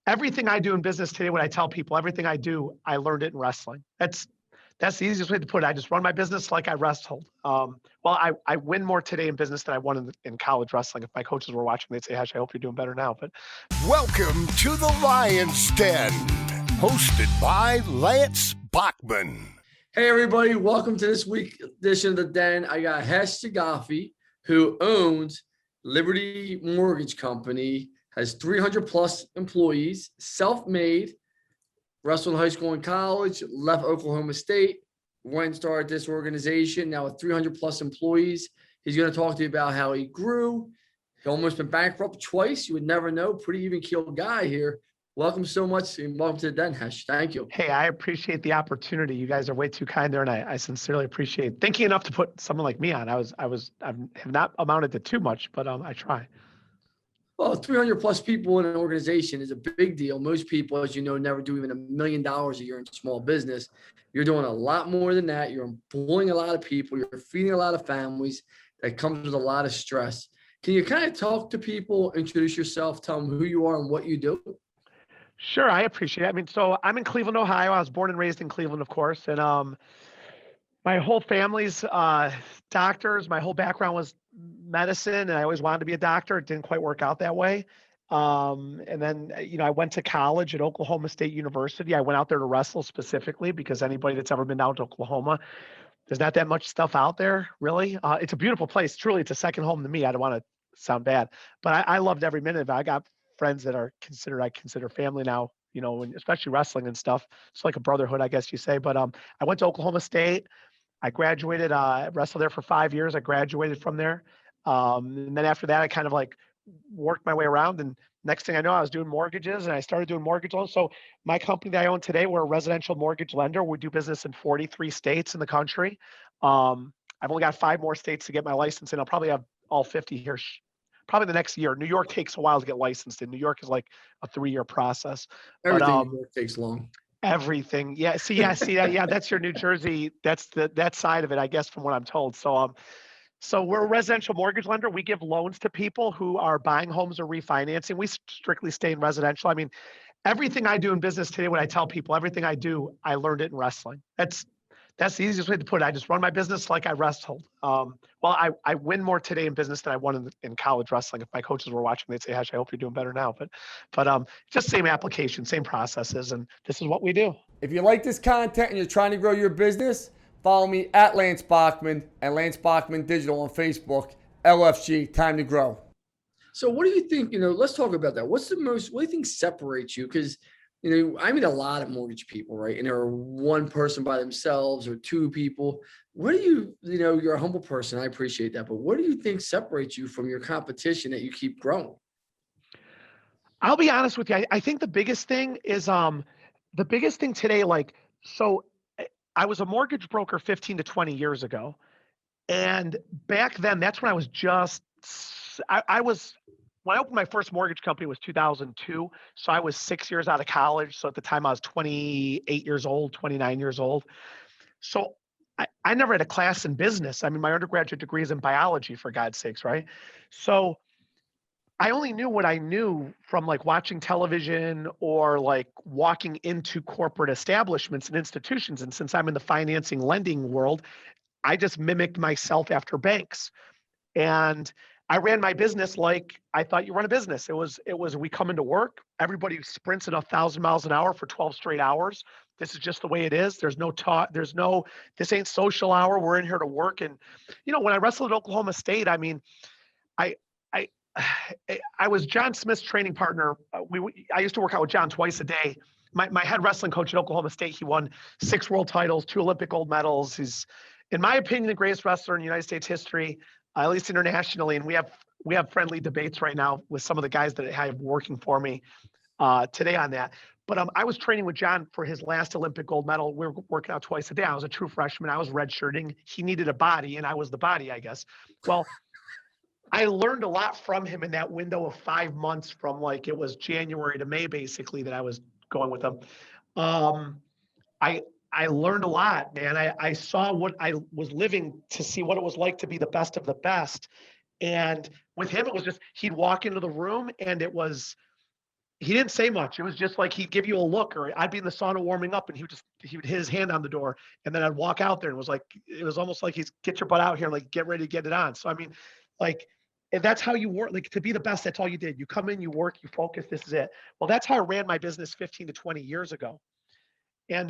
everything I do in business today, when I tell people everything I do, I learned it in wrestling. That's the easiest way to put it. I just run my business like I wrestled. I win more today in business than I won in college wrestling. If my coaches were watching, they'd say, "Hash, I hope you're doing better now." But welcome to the Lion's Den, hosted by Lance Bachman. Hey everybody, welcome to this week's edition of the Den. I got Khash Saghafi, who owns Liberty Mortgage Company, has 300 plus employees, self-made, wrestled in high school and college, left Oklahoma State, went and started this organization, now with 300 plus employees. He's going to talk to you about how he grew. He almost been bankrupt twice. You would never know. Pretty even-keeled guy here. Welcome so much, and welcome to the Den, Khash. Thank you. Hey, I appreciate the opportunity. You guys are way too kind there, and I sincerely appreciate thinking enough to put someone like me on. I have not amounted to too much, but I try. Well, 300 plus people in an organization is a big deal. Most people, as you know, never do even $1 million a year in small business. You're doing a lot more than that. You're employing a lot of people. You're feeding a lot of families. That comes with a lot of stress. Can you kind of talk to people, introduce yourself, tell them who you are and what you do? Sure, I appreciate it. I mean, so I'm in Cleveland, Ohio. I was born and raised in Cleveland, of course, and my whole family's doctors. My whole background was medicine, and I always wanted to be a doctor. It didn't quite work out that way. And then, I went to college at Oklahoma State University. I went out there to wrestle specifically because anybody that's ever been down to Oklahoma, there's not that much stuff out there, really. It's a beautiful place. Truly, it's a second home to me. I don't want to sound bad, but I loved every minute of it. I got friends that I consider family now, and especially wrestling and stuff. It's like a brotherhood, I guess you say. But I went to Oklahoma State. I graduated, wrestled there for 5 years. I graduated from there. And then after that, I kind of like worked my way around. And next thing I know, I was doing mortgages, and I started doing mortgage loans. So my company that I own today, we're a residential mortgage lender. We do business in 43 states in the country. I've only got 5 more states to get my license in. I'll probably have all 50 here probably the next year. New York takes a while to get licensed in. New York is like a 3-year process. Everything in New York takes long. Everything. Yeah. See that. Yeah. That's your New Jersey. That's that side of it, I guess, from what I'm told. So we're a residential mortgage lender. We give loans to people who are buying homes or refinancing. We strictly stay in residential. I mean, everything I do in business today, when I tell people everything I do, I learned it in wrestling. That's the easiest way to put it. I just run my business like I wrestled. I win more today in business than I won in college wrestling. If my coaches were watching, they'd say, "Hash, I hope you're doing better now." But just same application, same processes, and this is what we do. If you like this content and you're trying to grow your business, follow me at Lance Bachman and Lance Bachman Digital on Facebook. LFG, time to grow. So what do you think, let's talk about that. What do you think separates you? Because, I meet a lot of mortgage people, right? And they're one person by themselves or 2 people. What do you're a humble person. I appreciate that. But what do you think separates you from your competition that you keep growing? I'll be honest with you. I think the biggest thing is the biggest thing today, so I was a mortgage broker 15 to 20 years ago. And back then, that's when I was when I opened my first mortgage company was 2002. So I was 6 years out of college. So at the time I was 28 years old, 29 years old. So I never had a class in business. I mean, my undergraduate degree is in biology, for God's sakes, right? So I only knew what I knew from watching television or walking into corporate establishments and institutions. And since I'm in the financing lending world, I just mimicked myself after banks. And I ran my business like I thought you run a business. It was we come into work, everybody sprints at 1,000 miles an hour for 12 straight hours. This is just the way it is. There's no talk. This ain't social hour. We're in here to work. And, when I wrestled at Oklahoma State, I mean, I was John Smith's training partner. I used to work out with John twice a day. My head wrestling coach at Oklahoma State, he won 6 world titles, 2 Olympic gold medals. He's, in my opinion, the greatest wrestler in United States history, at least internationally. And we have friendly debates right now with some of the guys that I have working for me today on that. But I was training with John for his last Olympic gold medal. We were working out twice a day. I was a true freshman. I was redshirting. He needed a body, and I was the body, I guess. Well, I learned a lot from him in that window of 5 months, from it was January to May, basically, that I was going with him. I learned a lot, man. I saw what I was living to see what it was like to be the best of the best. And with him, it was just, he'd walk into the room and it was he didn't say much. It was just like he'd give you a look, or I'd be in the sauna warming up, and he would hit his hand on the door, and then I'd walk out there, and it was almost like he's get your butt out here, like get ready to get it on. So I mean, like, and that's how you work. Like to be the best, that's all you did. You come in, you work, you focus. This is it. Well, that's how I ran my business 15 to 20 years ago, and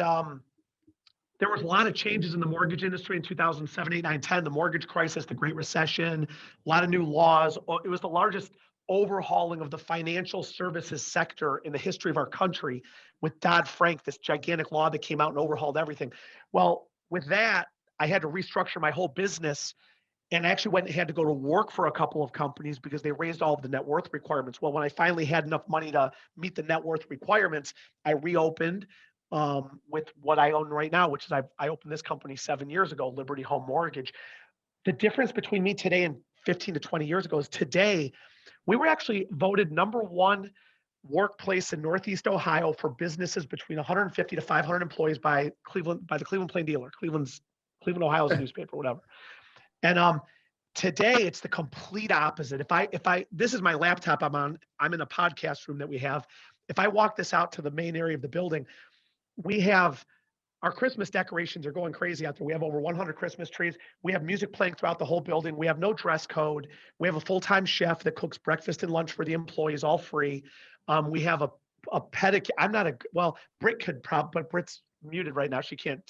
there was a lot of changes in the mortgage industry in 2007, 8, 9, 10, the mortgage crisis, the Great Recession, a lot of new laws. It was the largest overhauling of the financial services sector in the history of our country with Dodd-Frank, this gigantic law that came out and overhauled everything. Well, with that, I had to restructure my whole business, and I actually went and had to go to work for a couple of companies because they raised all of the net worth requirements. Well, when I finally had enough money to meet the net worth requirements, I reopened with what I own right now, which is I opened this company 7 years ago, Liberty Home Mortgage. The difference between me today and 15 to 20 years ago is today, we were actually voted #1 workplace in Northeast Ohio for businesses between 150 to 500 employees by the Cleveland Plain Dealer. Cleveland, Ohio's a newspaper, whatever. And today it's the complete opposite. This is my laptop I'm in a podcast room that we have. If I walk this out to the main area of the building, we have our Christmas decorations are going crazy out there. We have over 100 Christmas trees. We have music playing throughout the whole building. We have no dress code. We have a full-time chef that cooks breakfast and lunch for the employees, all free. We have a pedicure. Britt could but Britt's muted right now. She can't.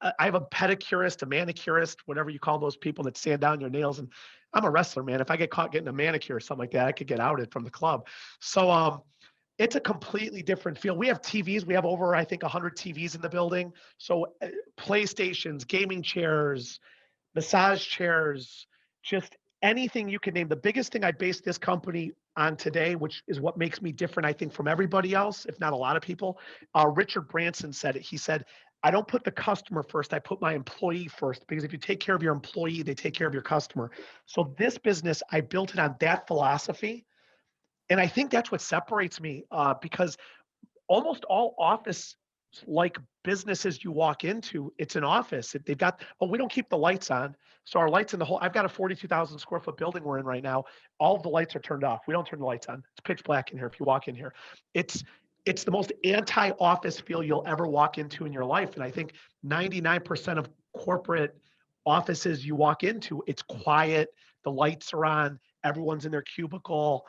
I have a pedicurist, a manicurist, whatever you call those people that sand down your nails. And I'm a wrestler, man. If I get caught getting a manicure or something like that, I could get outed from the club. So, it's a completely different feel. We have TVs. We have over, I think, 100 TVs in the building. So PlayStations, gaming chairs, massage chairs, just anything you can name. The biggest thing I based this company on today, which is what makes me different, I think, from everybody else, if not a lot of people, Richard Branson said it. He said, I don't put the customer first. I put my employee first, because if you take care of your employee, they take care of your customer. So this business, I built it on that philosophy. And I think that's what separates me, because almost all office-like businesses you walk into, it's an office. They've got, we don't keep the lights on. So our lights in the whole, I've got a 42,000 square foot building we're in right now. All of the lights are turned off. We don't turn the lights on. It's pitch black in here if you walk in here. It's the most anti-office feel you'll ever walk into in your life. And I think 99% of corporate offices you walk into, it's quiet, the lights are on, everyone's in their cubicle.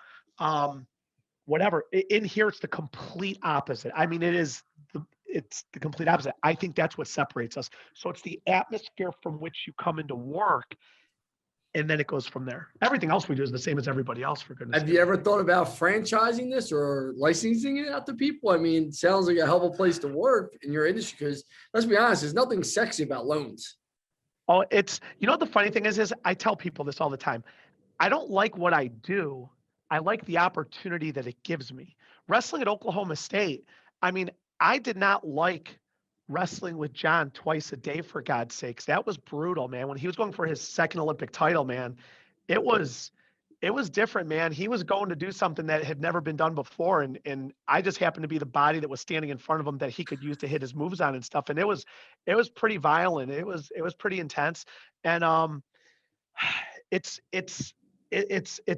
Whatever. In here, it's the complete opposite. I mean, it's the complete opposite. I think that's what separates us. So it's the atmosphere from which you come into work, and then it goes from there. Everything else we do is the same as everybody else, for goodness sake. Have you ever thought about franchising this or licensing it out to people? I mean, it sounds like a helpful place to work in your industry, because let's be honest, there's nothing sexy about loans. Oh, the funny thing is I tell people this all the time. I don't like what I do. I like the opportunity that it gives me. Wrestling at Oklahoma State, I mean, I did not like wrestling with John twice a day, for God's sakes. That was brutal, man. When he was going for his second Olympic title, man, it was different, man. He was going to do something that had never been done before. And I just happened to be the body that was standing in front of him that he could use to hit his moves on and stuff. And it was pretty violent. It was pretty intense. And it's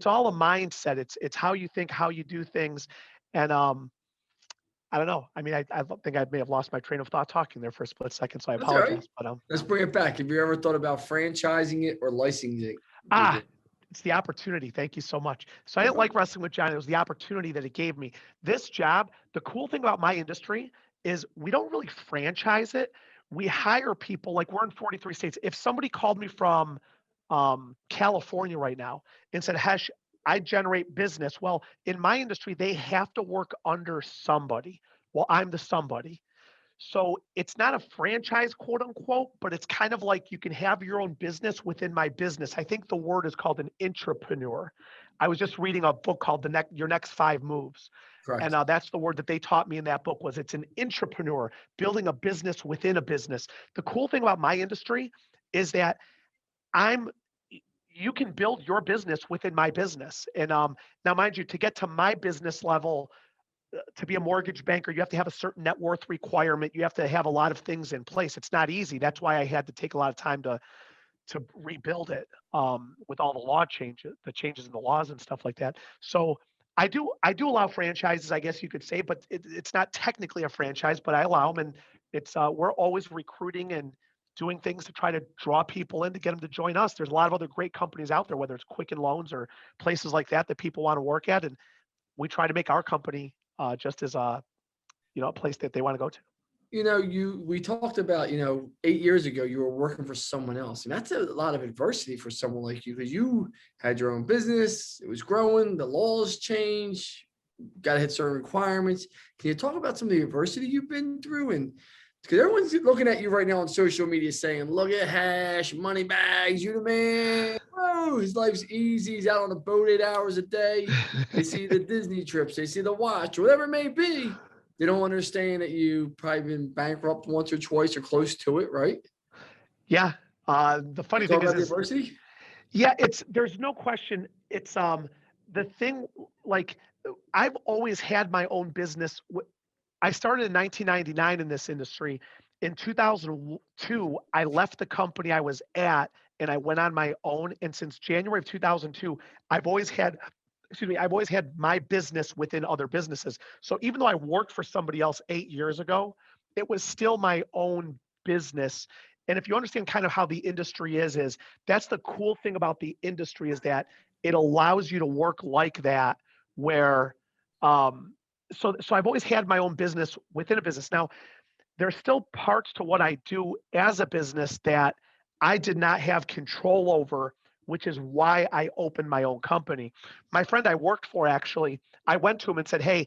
all a mindset. It's how you think, how you do things. And I don't know. I mean, I think I may have lost my train of thought talking there for a split second, so I apologize. Right. But let's bring it back. Have you ever thought about franchising it or licensing it? It's the opportunity. Thank you so much. So I didn't like wrestling with John. It was the opportunity that it gave me. This job, the cool thing about my industry is we don't really franchise it. We hire people. Like, we're in 43 states. If somebody called me from California right now and said, Hesh, I generate business. Well, in my industry, they have to work under somebody. Well, I'm the somebody. So it's not a franchise, quote unquote, but it's kind of like you can have your own business within my business. I think the word is called an intrapreneur. I was just reading a book called Your Next 5 Moves. Correct. And that's the word that they taught me in that book. It's an intrapreneur, building a business within a business. The cool thing about my industry is that you can build your business within my business. And now, mind you, to get to my business level, to be a mortgage banker, you have to have a certain net worth requirement. You have to have a lot of things in place. It's not easy. That's why I had to take a lot of time to rebuild it with all the changes in the laws and stuff like that. So I do allow franchises, I guess you could say, but it's not technically a franchise, but I allow them, and it's we're always recruiting and doing things to try to draw people in to get them to join us. There's a lot of other great companies out there, whether it's Quicken Loans or places like that people want to work at, and we try to make our company just as a place that they want to go to. We talked about, 8 years ago, you were working for someone else. And that's a lot of adversity for someone like you, because you had your own business, it was growing, the laws change, got to hit certain requirements. Can you talk about some of the adversity you've been through? And because everyone's looking at you right now on social media saying, look at Hash, money bags, you the man. Oh, his life's easy. He's out on a boat 8 hours a day. They see the Disney trips, they see the watch, whatever it may be. They don't understand that you've probably been bankrupt once or twice or close to it, right? Yeah. The funny Talk thing about the is, adversity. yeah, there's no question. It's the thing, like, I've always had my own business. I started in 1999 in this industry. In 2002, I left the company I was at and I went on my own. And since January of 2002, I've always had, I've always had my business within other businesses. So even though I worked for somebody else 8 years ago, it was still my own business. And if you understand kind of how the industry is that's the cool thing about the industry, is that it allows you to work like that, where so I've always had my own business within a business. Now, there's still parts to what I do as a business that I did not have control over, which is why I opened my own company. My friend I worked for, actually, I went to him and said, hey,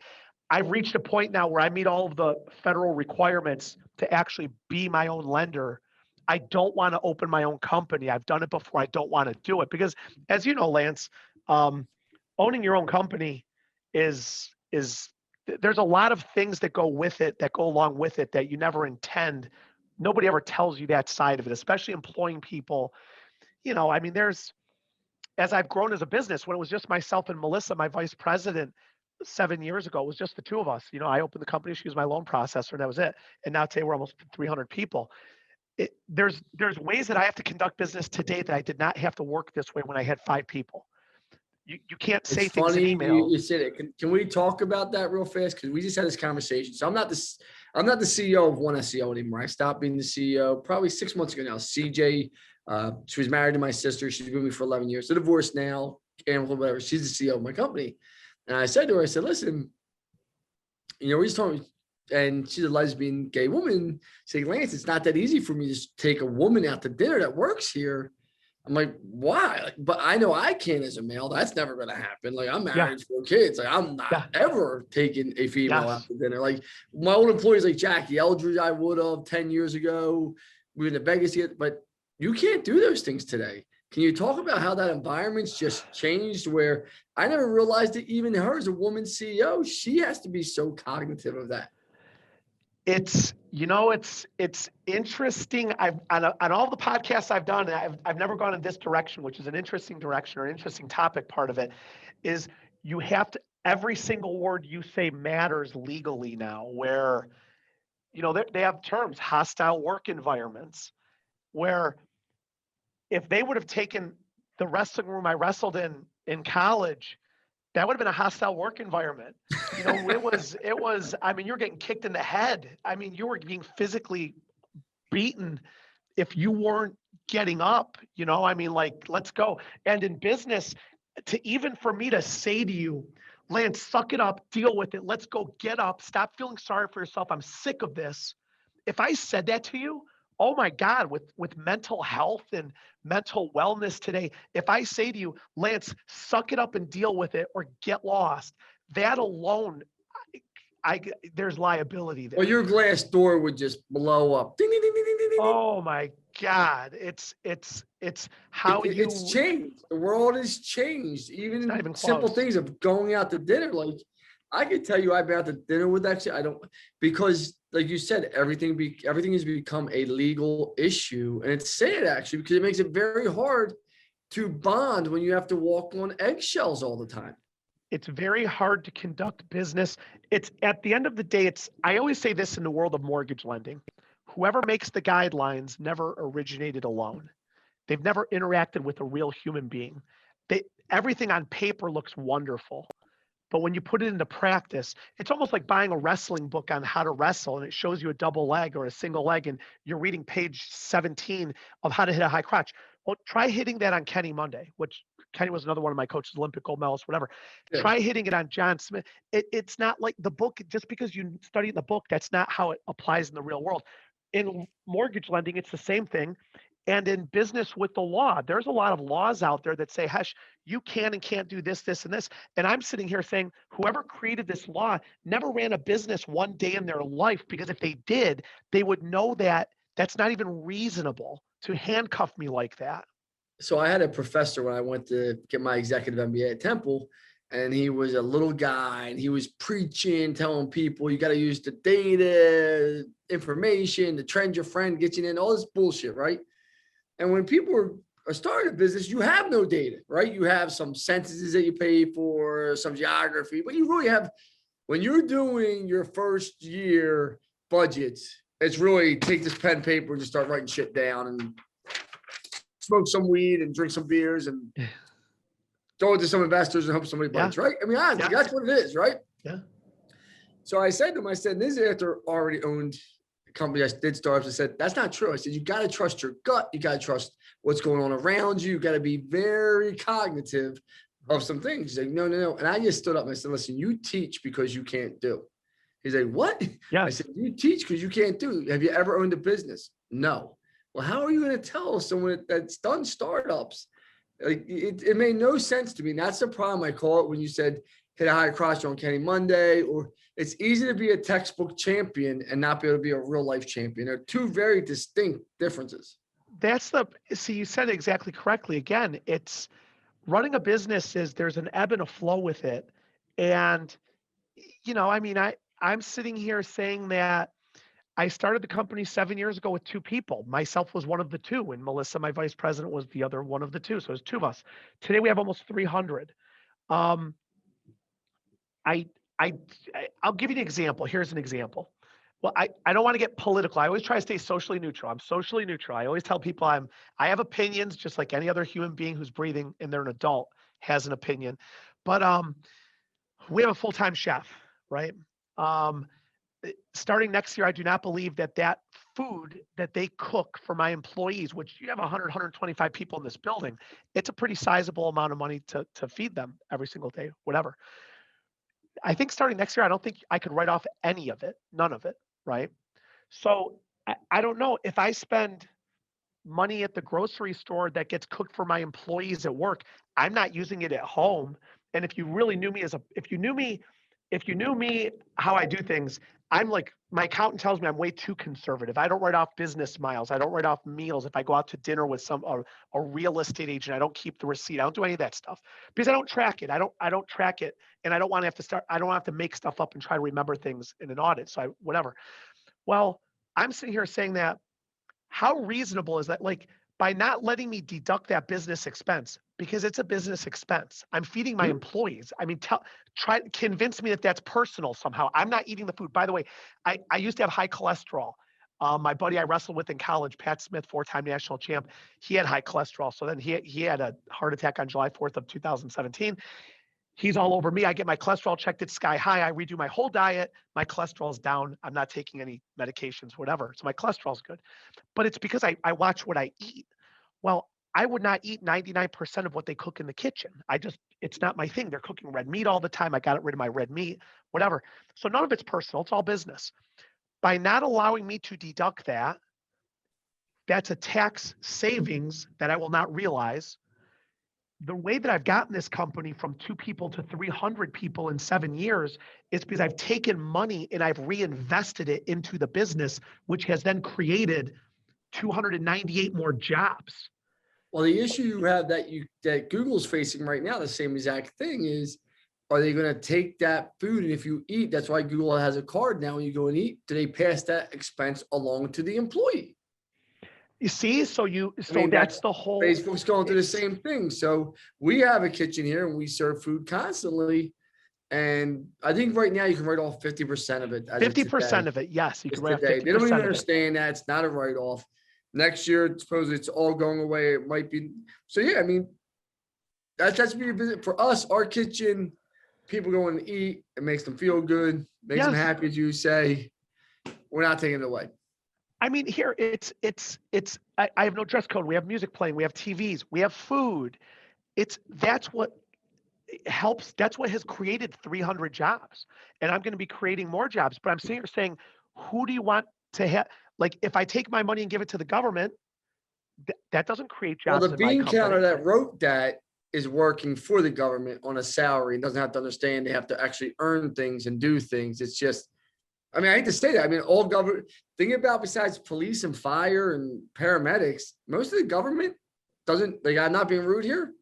I've reached a point now where I meet all of the federal requirements to actually be my own lender. I don't want to open my own company. I've done it before. I don't want to do it because, as you know, Lance, owning your own company is there's a lot of things that go with it, that go along with it, that you never intend. Nobody ever tells you that side of it, especially employing people. I mean, as I've grown as a business, when it was just myself and Melissa, my vice president, 7 years ago, it was just the two of us. I opened the company, she was my loan processor, and that was it. And now today we're almost 300 people. There's ways that I have to conduct business today that I did not have to work this way when I had 5 people. You can't say It's things in funny email. you said it. Can we talk about that real fast? Because we just had this conversation. So I'm not the CEO of One SEO anymore. I stopped being the CEO probably 6 months ago now. CJ, she was married to my sister. She's been with me for 11 years. They're divorced now, and whatever. She's the CEO of my company. And I said to her, I said, listen, we just talking, and she's a lesbian gay woman. She's like, Lance, it's not that easy for me to just take a woman out to dinner that works here. I'm like, why? But I know I can as a male. That's never going to happen. Like, I'm married, 4 kids. Like, I'm not ever taking a female out to dinner. Like, my old employees, like Jackie Eldridge, I would have 10 years ago. We were in Vegas yet, but you can't do those things today. Can you talk about how that environment's just changed, where I never realized that even her as a woman CEO, she has to be so cognitive of that. It's interesting. I've on all the podcasts I've done, I've never gone in this direction, which is an interesting direction, or an interesting topic. Part of it is you have to, every single word you say matters legally now, where they have terms, hostile work environments, where if they would have taken the wrestling room I wrestled in college, that would have been a hostile work environment. It was, I mean, you're getting kicked in the head. I mean, you were being physically beaten if you weren't getting up, I mean, like, let's go. And in business, even for me to say to you, Lance, suck it up, deal with it. Let's go, get up, stop feeling sorry for yourself. I'm sick of this. If I said that to you, oh my God, with mental health and mental wellness today, if I say to you, Lance, suck it up and deal with it or get lost, that alone, there's liability there. Well, your glass door would just blow up. Ding, ding, ding, ding, ding, ding. Oh my God. It's how it's changed. The world has changed. Even simple things of going out to dinner. Like, I could tell you I've been out to dinner with, actually, because like you said, everything has become a legal issue. And it's sad, actually, because it makes it very hard to bond when you have to walk on eggshells all the time. It's very hard to conduct business. It's, at the end of the day, I always say this in the world of mortgage lending: whoever makes the guidelines never originated alone. They've never interacted with a real human being. Everything on paper looks wonderful, But when you put it into practice, it's almost like buying a wrestling book on how to wrestle, and it shows you a double leg or a single leg, and you're reading page 17 of how to hit a high crotch. Well, try hitting that on Kenny Monday, which Kenny was another one of my coaches, Olympic gold medalist, whatever. Yeah. Try hitting it on John Smith. It's not like the book, just because you study the book, that's not how it applies in the real world. In mortgage lending, it's the same thing. And in business with the law, there's a lot of laws out there that say, Hesh, you can and can't do this, this, and this. And I'm sitting here saying, whoever created this law never ran a business one day in their life, because if they did, they would know that that's not even reasonable to handcuff me like that. So I had a professor when I went to get my executive MBA at Temple, and he was a little guy, and he was preaching, telling people you got to use the data, information, to trend your friend, get you in, all this bullshit, right? And when people are starting a business, you have no data, right? You have some censuses that you pay for, some geography, but you really have, when you're doing your first year budgets, it's really take this pen and paper and just start writing shit down and smoke some weed and drink some beers and throw it to some investors and hope somebody bites, right? I mean, honestly, that's what it is, right? Yeah. So I said to him, I said, this is after already owned company I did startups. I said, that's not true. I said, you got to trust your gut. You got to trust what's going on around you. You got to be very cognitive of some things. He's like, no. And I just stood up and I said, listen, you teach because you can't do. He's like, what? Yeah. I said, you teach because you can't do. Have you ever owned a business? No. Well, how are you going to tell someone that's done startups? Like it made no sense to me. And that's the problem, I call it, when you said hit a high crotch on Kenny Monday, or it's easy to be a textbook champion and not be able to be a real life champion. They're two very distinct differences. See, you said it exactly correctly. Again, it's running a business there's an ebb and a flow with it. And, I mean, I'm sitting here saying that I started the company 7 years ago with two people. Myself was one of the two, and Melissa, my vice president, was the other one of the two. So there's two of us. Today we have almost 300. I'll give you an example. Here's an example. Well, I don't want to get political. I always try to stay socially neutral. I'm socially neutral. I always tell people I have opinions just like any other human being who's breathing and they're an adult has an opinion. But we have a full-time chef, right? Starting next year, I do not believe that food that they cook for my employees, which you have 100, 125 people in this building, it's a pretty sizable amount of money to feed them every single day, whatever. I think starting next year, I don't think I could write off any of it, none of it, right? So I don't know if I spend money at the grocery store that gets cooked for my employees at work, I'm not using it at home. And if you really knew me if you knew me how I do things, I'm like, my accountant tells me I'm way too conservative. I don't write off business miles. I don't write off meals. If I go out to dinner with a real estate agent, I don't keep the receipt. I don't do any of that stuff because I don't track it. I don't track it. And I don't want to have to I don't have to make stuff up and try to remember things in an audit. So whatever. Well, I'm sitting here saying that, how reasonable is that? Like, by not letting me deduct that business expense, because it's a business expense. I'm feeding my employees. I mean, try to convince me that that's personal somehow. I'm not eating the food. By the way, I used to have high cholesterol. My buddy I wrestled with in college, Pat Smith, 4-time national champ, he had high cholesterol. So then he had a heart attack on July 4th of 2017. He's all over me. I get my cholesterol checked at sky high. I redo my whole diet. My cholesterol's down. I'm not taking any medications, whatever. So my cholesterol's good. But it's because I watch what I eat. Well, I would not eat 99% of what they cook in the kitchen. It's not my thing. They're cooking red meat all the time. I got rid of my red meat, whatever. So none of it's personal. It's all business. By not allowing me to deduct that, that's a tax savings that I will not realize. The way that I've gotten this company from 2 people to 300 people in 7 years is because I've taken money and I've reinvested it into the business, which has then created 298 more jobs. Well, the issue you have that Google's facing right now, the same exact thing is, are they going to take that food? And if you eat, that's why Google has a card now. When you go and eat, do they pass that expense along to the employee? You see, that's the whole. Facebook's going through the same thing. So we have a kitchen here and we serve food constantly. And I think right now you can write off 50% of it. 50% of it, yes. You can write off 50%. They don't even understand that. It's not a write-off. Next year, supposedly it's all going away. It might be. So yeah, I mean, that's be a visit for us. Our kitchen, people go and eat. It makes them feel good, makes them Yes. happy, as you say. We're not taking it away. I mean, here I have no dress code. We have music playing. We have TVs. We have food. That's what helps. That's what has created 300 jobs. And I'm going to be creating more jobs. But I'm sitting here saying, who do you want to have? Like, if I take my money and give it to the government, that doesn't create Well, jobs the in my bean counter company. that wrote that is working for the government on a salary and doesn't have to understand they have to actually earn things and do things. It's just, I mean, I hate to say that. I mean, all government, think about besides police and fire and paramedics, most of the government doesn't, like, I'm not being rude here.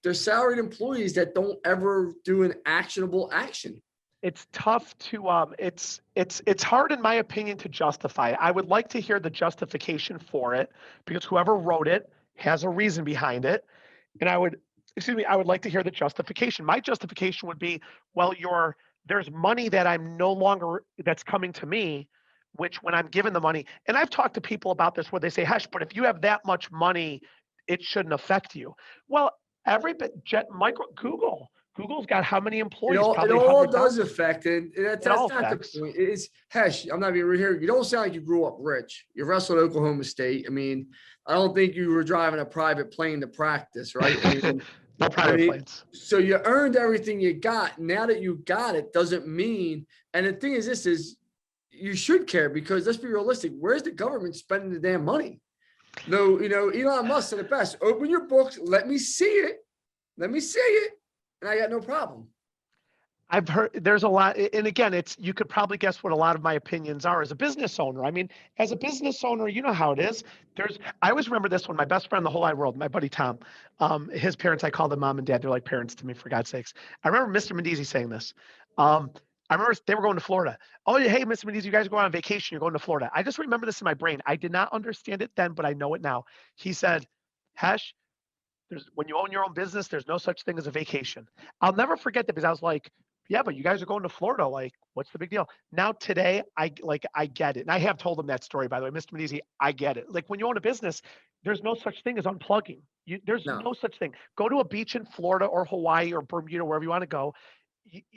They're salaried employees that don't ever do an actionable action. It's tough to it's hard in my opinion to justify. I would like to hear the justification for it because whoever wrote it has a reason behind it. And I would like to hear the justification. My justification would be, well, there's money that I'm no longer that's coming to me, which when I'm given the money, and I've talked to people about this where they say, Hush, but if you have that much money, it shouldn't affect you. Well, every bit Google's got how many employees? It Probably all 100,000. does affect it. That's all not affects. the point. It's Hesh. I'm not being rude here. You don't sound like you grew up rich. You wrestled Oklahoma State. I mean, I don't think you were driving a private plane to practice, right? I mean, No private planes. So you earned everything you got. Now that you got it, doesn't mean. And the thing is, this is you should care because let's be realistic. Where's the government spending the damn money? No, Elon Musk said it best. Open your books. Let me see it. Let me see it. And I got no problem. I've heard there's a lot, and again, you could probably guess what a lot of my opinions are as a business owner. I mean, as a business owner, you know how it is. I always remember this one. My best friend in the whole wide world, my buddy Tom, his parents, I call them mom and dad. They're like parents to me, for God's sakes. I remember Mr. Mendizi saying this. I remember they were going to Florida. Oh, hey, Mr. Mendizi, you guys are going on vacation. You're going to Florida. I just remember this in my brain. I did not understand it then, but I know it now. He said, Hesh, when you own your own business, there's no such thing as a vacation. I'll never forget that because I was like, yeah, but you guys are going to Florida. Like, what's the big deal? Now today, I get it. And I have told him that story, by the way, Mr. Medici, I get it. Like when you own a business, there's no such thing as unplugging. There's no such thing. Go to a beach in Florida or Hawaii or Bermuda, wherever you want to go.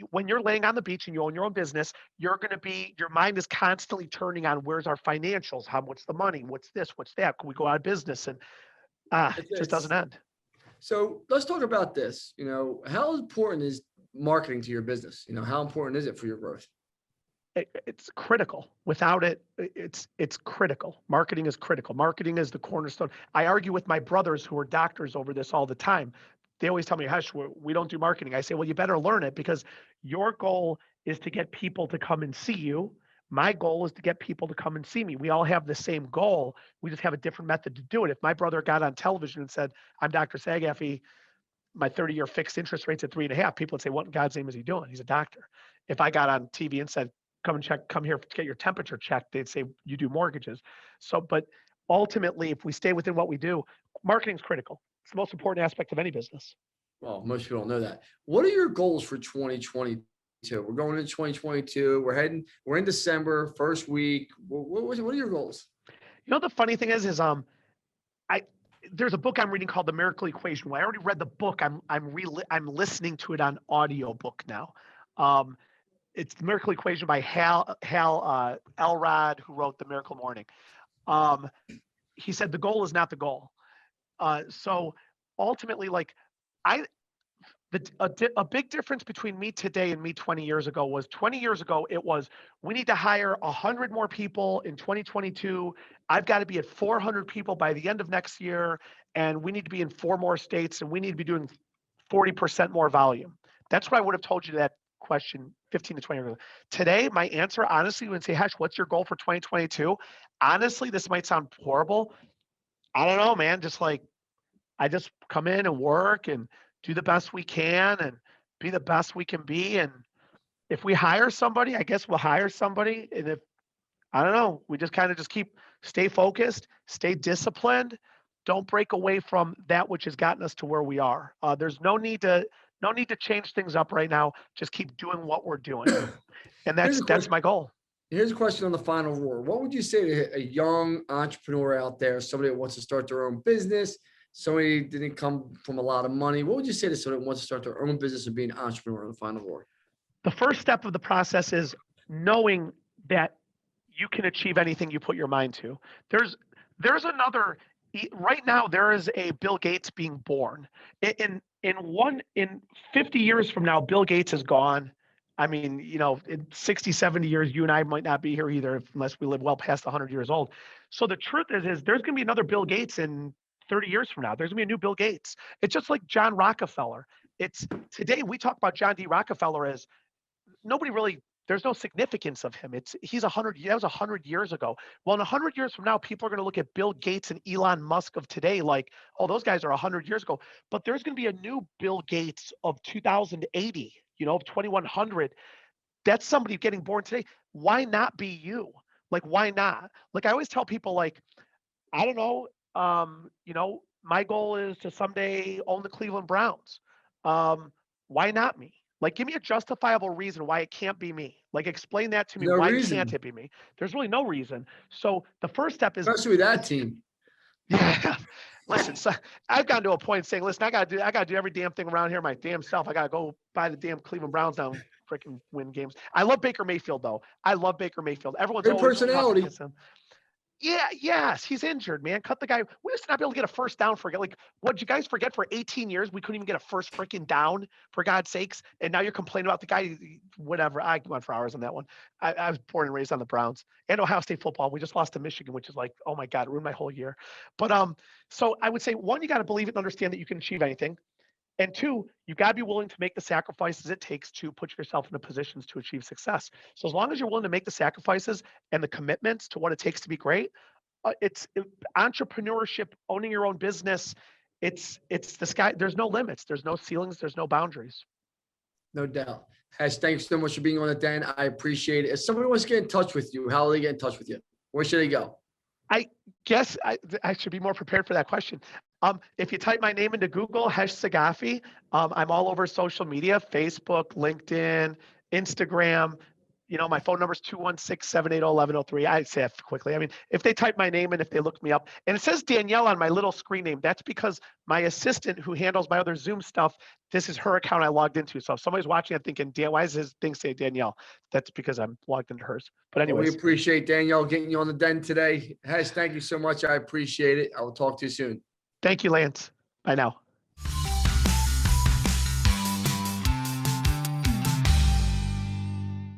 When you're laying on the beach and you own your own business, your mind is constantly turning on where's our financials? What's the money? What's this? What's that? Can we go out of business? And it just doesn't end. So let's talk about this. How important is marketing to your business? How important is it for your growth? It's critical. Without it, it's critical. Marketing is critical. Marketing is the cornerstone. I argue with my brothers who are doctors over this all the time. They always tell me, Hush, we don't do marketing. I say, well, you better learn it because your goal is to get people to come and see you. My goal is to get people to come and see me. We all have the same goal. We just have a different method to do it. If my brother got on television and said, I'm Dr. Saghafi, my 30-year fixed interest rate's at 3.5, people would say, what in God's name is he doing? He's a doctor. If I got on TV and said, come here to get your temperature checked, they'd say, you do mortgages. But ultimately, if we stay within what we do, marketing is critical. It's the most important aspect of any business. Well, most people don't know that. What are your goals for 2022? We're going into 2022. We're in December, first week. What are your goals? The funny thing is there's a book I'm reading called The Miracle Equation. Well, I already read the book. I'm listening to it on audiobook now. It's The Miracle Equation by Hal Elrod, who wrote The Miracle Morning. He said the goal is not the goal. So ultimately, a big difference between me today and me 20 years ago was 20 years ago, it was, we need to hire 100 more people in 2022. I've got to be at 400 people by the end of next year. And we need to be in 4 more states and we need to be doing 40% more volume. That's what I would have told you that question 15 to 20 years ago. Today, my answer, honestly, when say, Hesh, what's your goal for 2022? Honestly, this might sound horrible. I don't know, man. I just come in and work and do the best we can and be the best we can be. And if we hire somebody, I guess we'll hire somebody. And if, I don't know, we just kind of stay focused, stay disciplined. Don't break away from that which has gotten us to where we are. There's no need to change things up right now. Just keep doing what we're doing. And that's my goal. Here's a question on the final roar. What would you say to a young entrepreneur out there, somebody that wants to start their own business, somebody didn't come from a lot of money, what would you say to someone who wants to start their own business and be an entrepreneur in the final word? The first step of the process is knowing that you can achieve anything you put your mind to. There's another right now. There is a Bill Gates being born. In 50 years from now, Bill Gates is gone. I mean, in 60, 70 years, you and I might not be here either unless we live well past 100 years old. So the truth is there's going to be another Bill Gates in 30 years from now. There's going to be a new Bill Gates. It's just like John Rockefeller. It's today we talk about John D. Rockefeller as nobody really, there's no significance of him. He's 100, that was 100 years ago. Well, in 100 years from now, people are going to look at Bill Gates and Elon Musk of today like, oh, those guys are 100 years ago. But there's going to be a new Bill Gates of 2080, of 2100. That's somebody getting born today. Why not be you? Like, why not? Like, I always tell people, like, I don't know, my goal is to someday own the Cleveland Browns. Why not me? Like, give me a justifiable reason why it can't be me. Like, explain that to me. No why reason. can't it be me? There's really no reason. So the first step is, Especially with that team. yeah. Listen, so I've gotten to a point saying, listen, I gotta do every damn thing around here my damn self. I gotta go buy the damn Cleveland Browns now and freaking win games. I love Baker Mayfield though. I love Baker Mayfield. Everyone's Great always personality. against him. Yeah, yes, he's injured, man. Cut the guy. We used to not be able to get a first down for like. What did you guys forget? For 18 years, we couldn't even get a first freaking down, for God's sakes. And now you're complaining about the guy. Whatever. I went for hours on that one. I was born and raised on the Browns and Ohio State football. We just lost to Michigan, which is like, oh my God, it ruined my whole year. But so I would say, one, you got to believe it and understand that you can achieve anything. And two, you got to be willing to make the sacrifices it takes to put yourself in the positions to achieve success. So as long as you're willing to make the sacrifices and the commitments to what it takes to be great, entrepreneurship, owning your own business. It's the sky. There's no limits. There's no ceilings. There's no boundaries. No doubt. Hash, thanks so much for being on the Den. I appreciate it. If somebody wants to get in touch with you, how will they get in touch with you? Where should they go? I guess I should be more prepared for that question. If you type my name into Google, Khash Saghafi, I'm all over social media, Facebook, LinkedIn, Instagram. My phone number is 216-780-1103. I say it quickly. I mean, if they type my name and if they look me up, and it says Danielle on my little screen name, that's because my assistant who handles my other Zoom stuff, this is her account I logged into. So if somebody's watching, I'm thinking, why does his thing say Danielle? That's because I'm logged into hers. But anyways. We appreciate Danielle getting you on the Den today. Hash, thank you so much. I appreciate it. I will talk to you soon. Thank you, Lance. Bye now.